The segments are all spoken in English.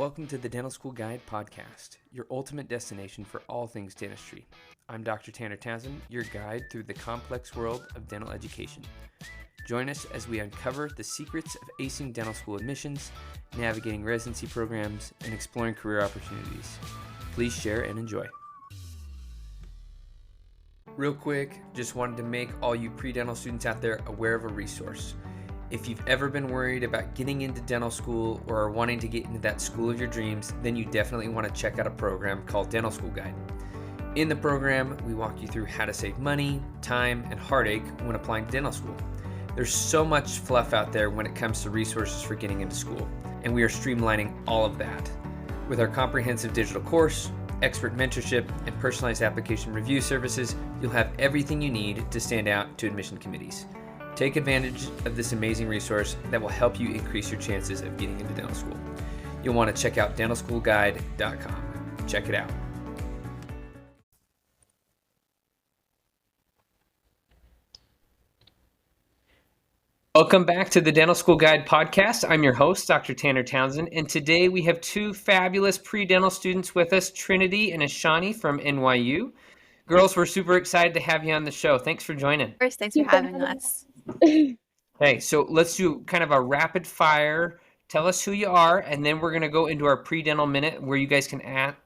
Welcome to the Dental School Guide podcast, your ultimate destination for all things dentistry. I'm Dr. Tanner Townsend, your guide through the complex world of dental education. Join us as we uncover the secrets of acing dental school admissions, navigating residency programs, and exploring career opportunities. Please share and enjoy. Real quick, just wanted to make all you pre-dental students out there aware of a resource. If you've ever been worried about getting into dental school or are wanting to get into that school of your dreams, then you definitely want to check out a program called Dental School Guide. In the program, we walk you through how to save money, time, and heartache when applying to dental school. There's so much fluff out there when it comes to resources for getting into school, and we are streamlining all of that. With our comprehensive digital course, expert mentorship, and personalized application review services, you'll have everything you need to stand out to admission committees. Take advantage of this amazing resource that will help you increase your chances of getting into dental school. You'll want to check out dentalschoolguide.com. Check it out. Welcome back to the Dental School Guide podcast. I'm your host, Dr. Tanner Townsend, and today we have two fabulous pre-dental students with us, Trinity and Ashani from NYU. Girls, we're super excited to have you on the show. Thanks for joining. First, thanks for having us. Okay, so let's do kind of a rapid fire. Tell us who you are, and then we're going to go into our pre-dental minute where you guys can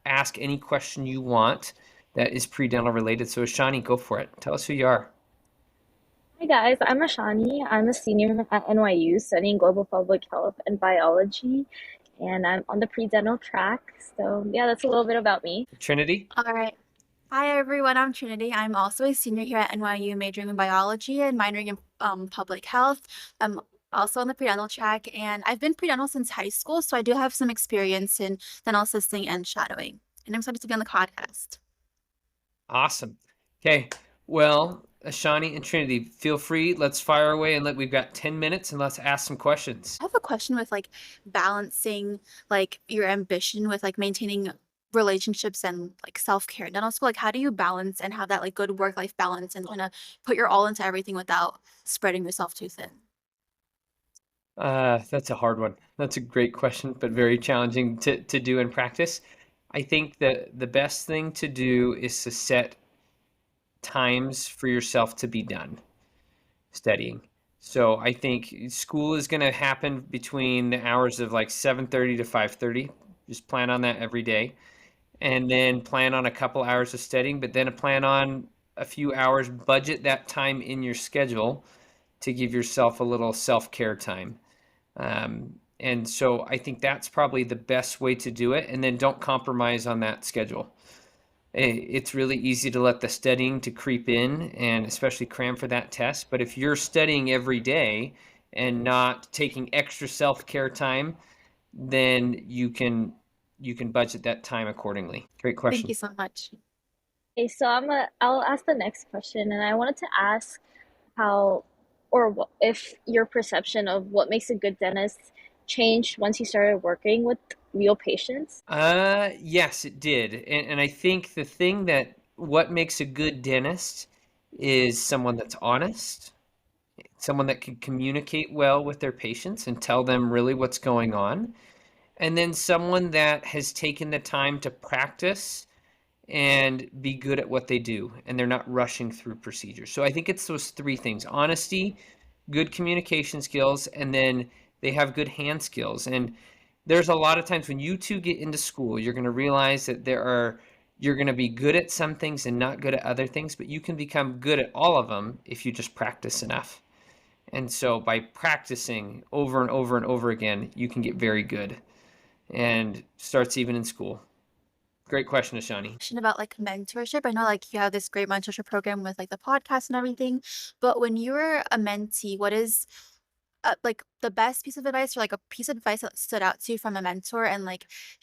ask any question you want that is pre-dental related. So Ashani, go for it. Tell us who you are. Hi guys, I'm Ashani. I'm a senior at NYU studying global public health and biology, and I'm on the pre-dental track. So yeah, that's a little bit about me. Trinity? All right. Hi, everyone. I'm Trinity. I'm also a senior here at NYU, majoring in biology and minoring in public health. I'm also on the pre-dental track, and I've been pre-dental since high school, so I do have some experience in dental assisting and shadowing. And I'm excited to be on the podcast. Awesome. Okay, well, Ashani and Trinity, feel free. Let's fire away, and we've got 10 minutes, and let's ask some questions. I have a question with balancing your ambition with maintaining relationships and self-care in dental school. How do you balance and have that good work-life balance and kind of put your all into everything without spreading yourself too thin? That's a hard one. That's a great question, but very challenging to do in practice. I think that the best thing to do is to set times for yourself to be done studying. So I think school is going to happen between the hours of 7:30 to 5:30. Just plan on that every day. And then plan on a couple hours of studying, but then plan on a few hours, budget that time in your schedule to give yourself a little self-care time. And so I think that's probably the best way to do it. And then don't compromise on that schedule. It's really easy to let the studying to creep in and especially cram for that test. But if you're studying every day and not taking extra self-care time, then you can budget that time accordingly. Great question. Thank you so much. Okay, so I'll ask the next question, and I wanted to ask if your perception of what makes a good dentist changed once you started working with real patients. Yes, it did. And I think the thing what makes a good dentist is someone that's honest, someone that can communicate well with their patients and tell them really what's going on. And then someone that has taken the time to practice and be good at what they do, and they're not rushing through procedures. So I think it's those three things: honesty, good communication skills, and then they have good hand skills. And there's a lot of times when you two get into school, you're going to realize that you're going to be good at some things and not good at other things, but you can become good at all of them if you just practice enough. And so by practicing over and over and over again, you can get very good. And starts even in school. Great question, Ashani. Question about mentorship. I know you have this great mentorship program with the podcast and everything, but when you were a mentee, what is the best piece of advice or a piece of advice that stood out to you from a mentor, and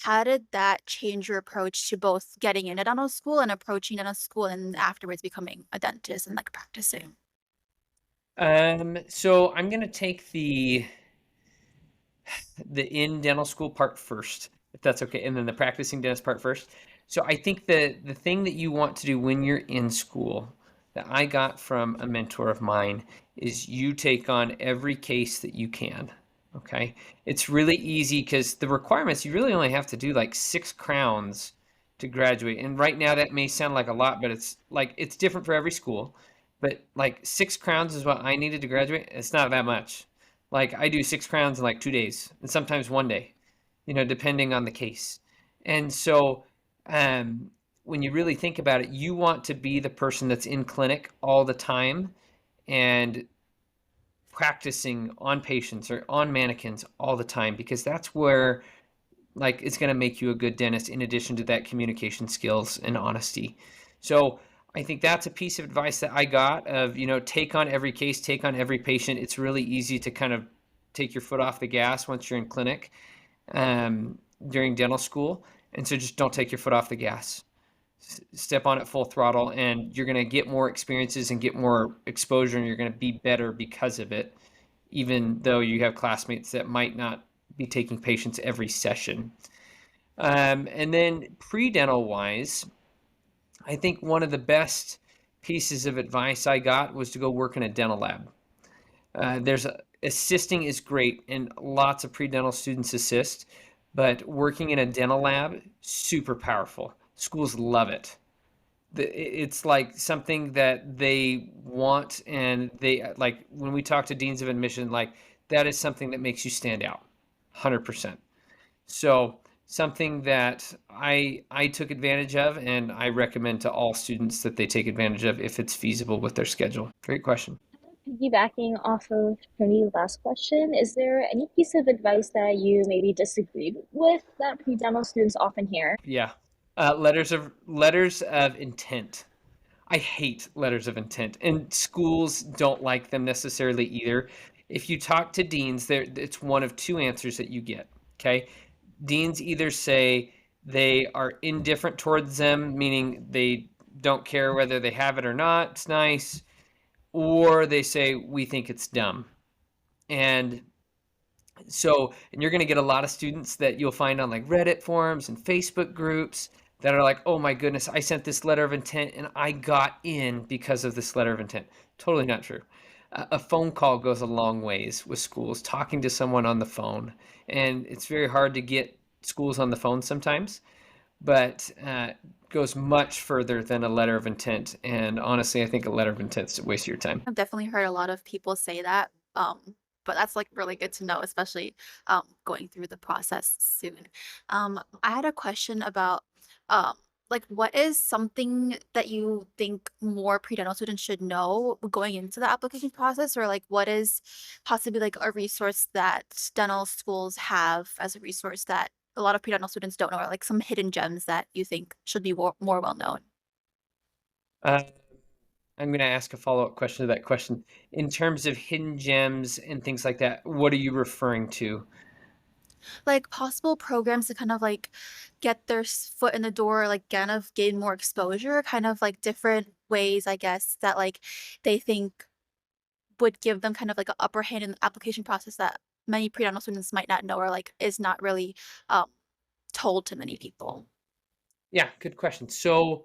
how did that change your approach to both getting into dental school and approaching dental school and afterwards becoming a dentist and practicing? So I'm gonna take the in dental school part first, if that's okay, and then the practicing dentist part first. So I think the thing that you want to do when you're in school that I got from a mentor of mine is you take on every case that you can. Okay. It's really easy because the requirements, you really only have to do like 6 crowns to graduate. And right now that may sound like a lot, but it's different for every school. But like 6 crowns is what I needed to graduate. It's not that much. Like I do 6 crowns in like 2 days and sometimes one day, depending on the case. And so um, when you really think about it, you want to be the person that's in clinic all the time and practicing on patients or on mannequins all the time, because that's where like it's going to make you a good dentist in addition to that communication skills and honesty. So I think that's a piece of advice that I got of, take on every case, take on every patient. It's really easy to kind of take your foot off the gas once you're in clinic during dental school. And so just don't take your foot off the gas. Step on it full throttle, and you're going to get more experiences and get more exposure, and you're going to be better because of it, even though you have classmates that might not be taking patients every session. And then pre-dental wise, I think one of the best pieces of advice I got was to go work in a dental lab. Assisting is great, and lots of pre-dental students assist, but working in a dental lab, super powerful. Schools love it. It's like something that they want, and they like when we talk to deans of admission, like that is something that makes you stand out 100%. So something that I took advantage of, and I recommend to all students that they take advantage of if it's feasible with their schedule. Great question. Piggybacking off of Trinity's last question, is there any piece of advice that you maybe disagreed with that pre-dental students often hear? Yeah. Letters of intent. I hate letters of intent, and schools don't like them necessarily either. If you talk to deans, it's one of two answers that you get. Okay, deans either say they are indifferent towards them, meaning they don't care whether they have it or not. It's nice, or they say we think it's dumb. And and you're going to get a lot of students that you'll find on like Reddit forums and Facebook groups that are like, oh my goodness, I sent this letter of intent and I got in because of this letter of intent. Totally not true. A phone call goes a long ways with schools, talking to someone on the phone. And it's very hard to get schools on the phone sometimes, but goes much further than a letter of intent. And honestly, I think a letter of intent is a waste of your time. I've definitely heard a lot of people say that. But that's like really good to know, especially going through the process soon. I had a question about um, like what is something that you think more pre-dental students should know going into the application process, or like what is possibly like a resource that dental schools have as a resource that a lot of pre-dental students don't know, or like some hidden gems that you think should be more well known. Uh, I'm going to ask a follow-up question to that question. In terms of hidden gems and things like that, what are you referring to? Like possible programs to kind of like get their foot in the door, like kind of gain more exposure, kind of like different ways, I guess, that like they think would give them kind of like an upper hand in the application process that many pre-dental students might not know, or like is not really um, told to many people. Yeah, good question. So,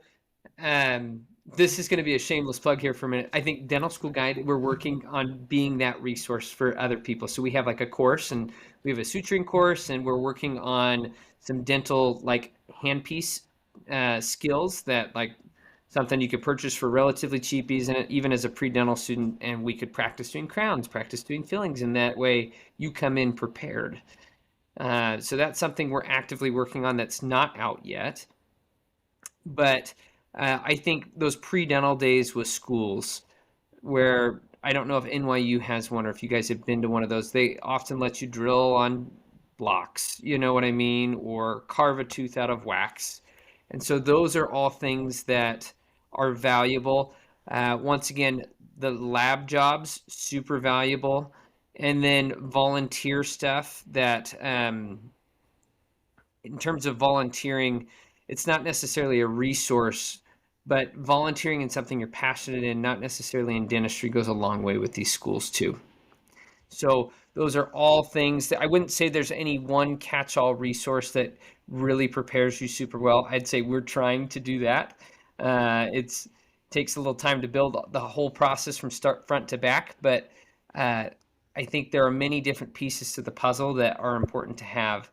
this is going to be a shameless plug here for a minute. I think Dental School Guide, we're working on being that resource for other people. So we have like a course, and we have a suturing course, and we're working on some dental like handpiece skills that like something you could purchase for relatively cheap, even as a pre-dental student, and we could practice doing crowns, practice doing fillings, and that way you come in prepared. So that's something we're actively working on that's not out yet. But I think those pre-dental days with schools, where I don't know if NYU has one or if you guys have been to one of those, they often let you drill on blocks, you know what I mean, or carve a tooth out of wax. And so those are all things that are valuable. Once again, the lab jobs, super valuable. And then volunteer stuff that in terms of volunteering, it's not necessarily a resource, but volunteering in something you're passionate in, not necessarily in dentistry, goes a long way with these schools too. So those are all things that I wouldn't say there's any one catch-all resource that really prepares you super well. I'd say we're trying to do that. It takes a little time to build the whole process from front to back, but I think there are many different pieces to the puzzle that are important to have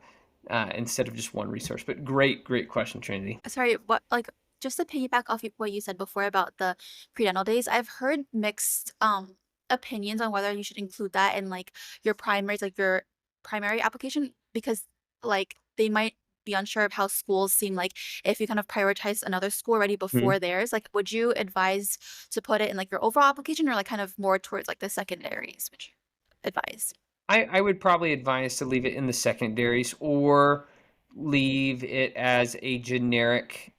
instead of just one resource. But great question, Trinity. Sorry, what like just to piggyback off what you said before about the prenatal days, I've heard mixed opinions on whether you should include that in like your primaries, like your primary application, because like they might be unsure of how schools seem like if you kind of prioritize another school already Hmm. before theirs. Like, would you advise to put it in like your overall application or like kind of more towards like the secondaries, which advise? I would probably advise to leave it in the secondaries or leave it as a generic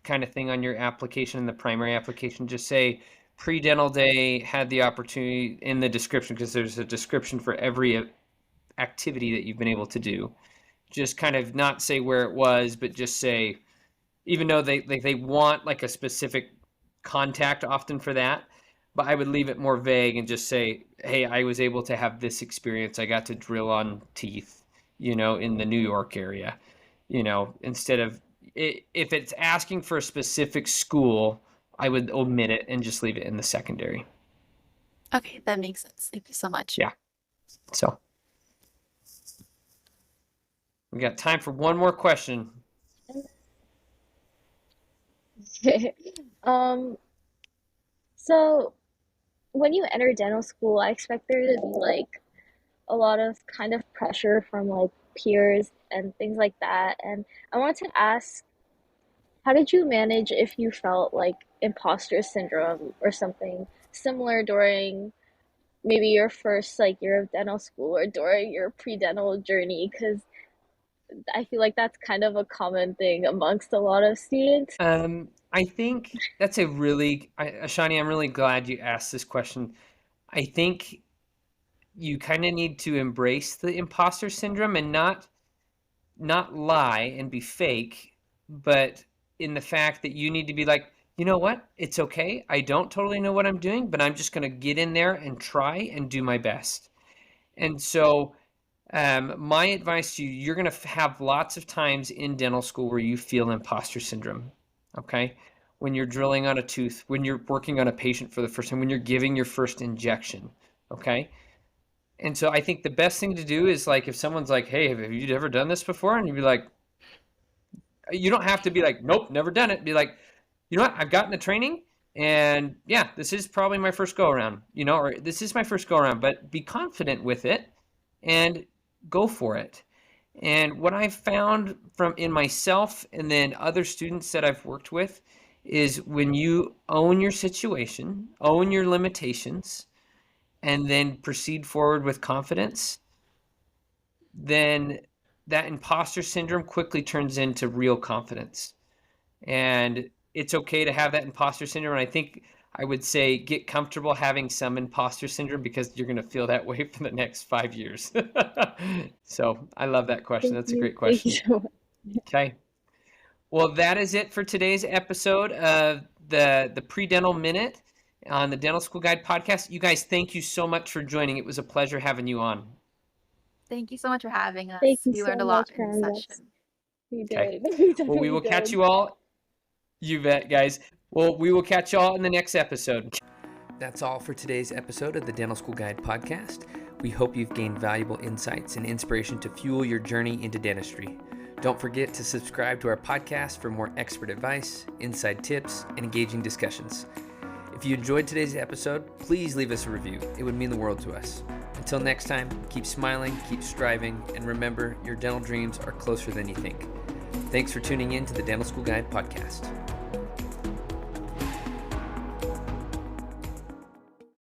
kind of thing on your application in the primary application. Just say pre-dental day had the opportunity in the description, because there's a description for every activity that you've been able to do. Just kind of not say where it was, but just say, even though they want like a specific contact often for that, but I would leave it more vague and just say, hey, I was able to have this experience. I got to drill on teeth, in the New York area, instead of if it's asking for a specific school, I would omit it and just leave it in the secondary. Okay, that makes sense. Thank you so much. Yeah. So we got time for one more question. um, so when you enter dental school, I expect there to be like a lot of kind of pressure from like peers and things like that. And I wanted to ask, how did you manage if you felt like imposter syndrome or something similar during maybe your first like year of dental school or during your pre-dental journey? Because I feel like that's kind of a common thing amongst a lot of students. I think that's Ashani, I'm really glad you asked this question. I think you kind of need to embrace the imposter syndrome and not lie and be fake, but in the fact that you need to be like, you know what? It's okay. I don't totally know what I'm doing, but I'm just going to get in there and try and do my best. And so, my advice to you, you're going to have lots of times in dental school where you feel imposter syndrome. Okay. When you're drilling on a tooth, when you're working on a patient for the first time, when you're giving your first injection. Okay. And so I think the best thing to do is like if someone's like, hey, have you ever done this before? And you'd be like, you don't have to be like, nope, never done it. Be like, you know what? I've gotten the training and yeah, this is probably my first go around, or this is my first go around, but be confident with it and go for it. And what I've found from in myself and then other students that I've worked with is when you own your situation, own your limitations, and then proceed forward with confidence, then that imposter syndrome quickly turns into real confidence. And it's okay to have that imposter syndrome. And I think I would say get comfortable having some imposter syndrome because you're going to feel that way for the next 5 years. So I love that question. That's a great Thank you question. so much. Okay. Well, that is it for today's episode of the Pre-Dental Minute on the Dental School Guide podcast. You guys, thank you so much for joining. It was a pleasure having you on. Thank you so much for having Thank us. you We so learned a lot much, in the Candace. session. We Okay. did. We Well, we definitely will catch did. you all. You bet, guys. Well, we will catch you all in the next episode. That's all for today's episode of the Dental School Guide podcast. We hope you've gained valuable insights and inspiration to fuel your journey into dentistry. Don't forget to subscribe to our podcast for more expert advice, inside tips, and engaging discussions. If you enjoyed today's episode, please leave us a review. It would mean the world to us. Until next time, keep smiling, keep striving, and remember, your dental dreams are closer than you think. Thanks for tuning in to the Dental School Guide podcast.